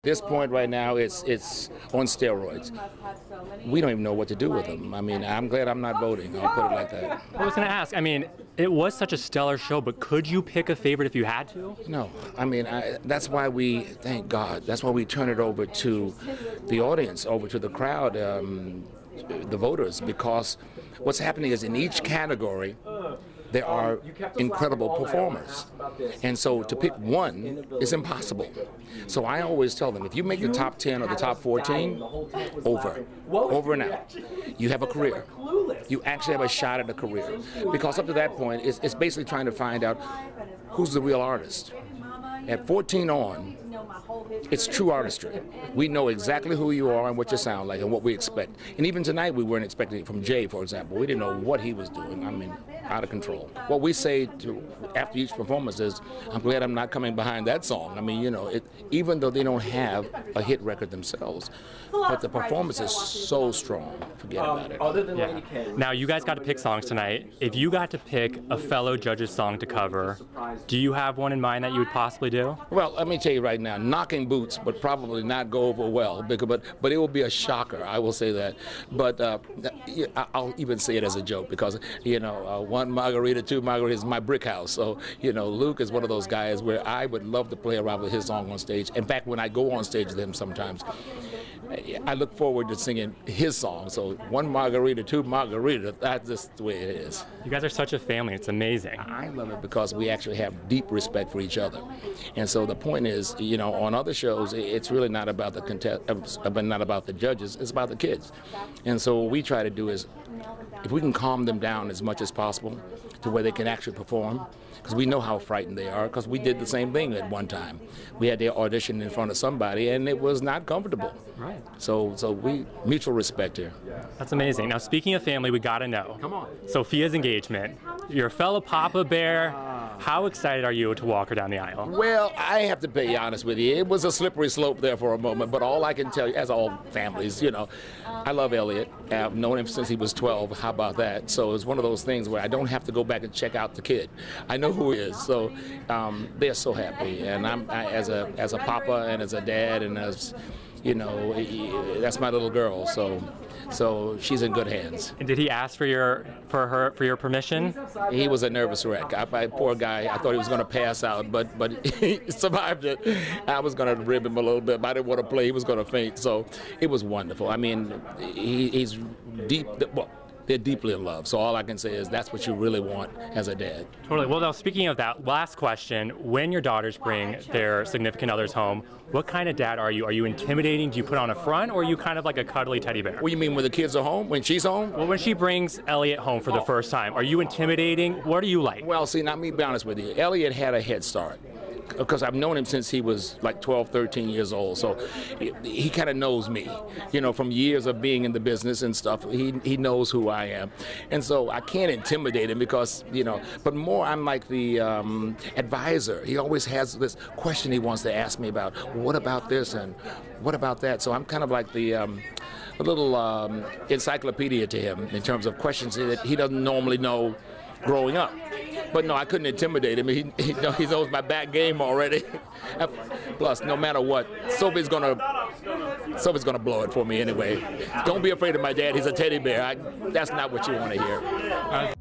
this point right now, it's on steroids. We don't even know what to do with them. I mean, I'm glad I'm not voting. I'll put it like that. I was going to ask, I mean, it was such a stellar show, but could you pick a favorite if you had to? No. I mean, that's why we, thank God, that's why we turn it over to the audience, over to the crowd, the voters, because what's happening is in each category, there are incredible performers. And so to pick one is impossible. So I always tell them, if you make the top 10 or the top 14, over and out. You have a career. You actually have a shot at a career. Because up to that point, it's basically trying to find out who's the real artist. At 14 on, it's true artistry. We know exactly who you are and what you sound like and what we expect. And even tonight, we weren't expecting it from Jay, for example. We didn't know what he was doing. I mean, out of control. What we say after each performance is, I'm glad I'm not coming behind that song. I mean, you know, even though they don't have a hit record themselves, but the performance is so strong. Forget about it. Yeah. Now, you guys got to pick songs tonight. If you got to pick a fellow judge's song to cover, do you have one in mind that you would possibly do? Well, let me tell you right now, Knocking Boots would probably not go over well, but it will be a shocker, I will say that. But I'll even say it as a joke because, you know, one margarita, two margaritas is my brick house. So, you know, Luke is one of those guys where I would love to play around with his song on stage. In fact, when I go on stage with him sometimes, I look forward to singing his song. So one margarita, two margaritas, that's just the way it is. You guys are such a family. It's amazing. I love it because we actually have deep respect for each other. And so the point is, you know, on other shows, it's really not about not about the judges, it's about the kids. And so what we try to do is, if we can calm them down as much as possible to where they can actually perform, because we know how frightened they are, because we did the same thing at one time. We had their audition in front of somebody, and it was not comfortable. Right. So we mutual respect here. That's amazing. Now, speaking of family, we got to know. Come on. Sophia's engagement. Your fellow Papa Bear. How excited are you to walk her down the aisle? Well, I have to be honest with you. It was a slippery slope there for a moment, but all I can tell you, as all families, you know, I love Elliot. I've known him since he was 12. How about that? So it's one of those things where I don't have to go back and check out the kid. I know who he is. So they're so happy, and I as a papa and as a dad and as, you know, that's my little girl. So she's in good hands. And did he ask for your permission? He was a nervous wreck. Poor guy. I thought he was going to pass out, but he survived it. I was going to rib him a little bit, but I didn't want to play. He was going to faint. So it was wonderful. I mean, he's deep. Well, they're deeply in love. So all I can say is that's what you really want as a dad. Totally. Well, now speaking of that, last question: when your daughters bring their significant others home, what kind of dad are you? Are you intimidating? Do you put on a front, or are you kind of like a cuddly teddy bear? What do you mean when the kids are home? When she's home? Well, when she brings Elliot home for the first time, are you intimidating? What are you like? Well, see, now me be honest with you. Elliot had a head start, because I've known him since he was like 12, 13 years old. So he kind of knows me, you know, from years of being in the business and stuff. He knows who I am. And so I can't intimidate him because, you know, but more I'm like the advisor. He always has this question he wants to ask me about, what about this and what about that? So I'm kind of like the a little encyclopedia to him in terms of questions that he doesn't normally know growing up. But no, I couldn't intimidate him. He knows my back game already. Plus, no matter what, Sophie's gonna blow it for me anyway. Don't be afraid of my dad. He's a teddy bear. That's not what you want to hear.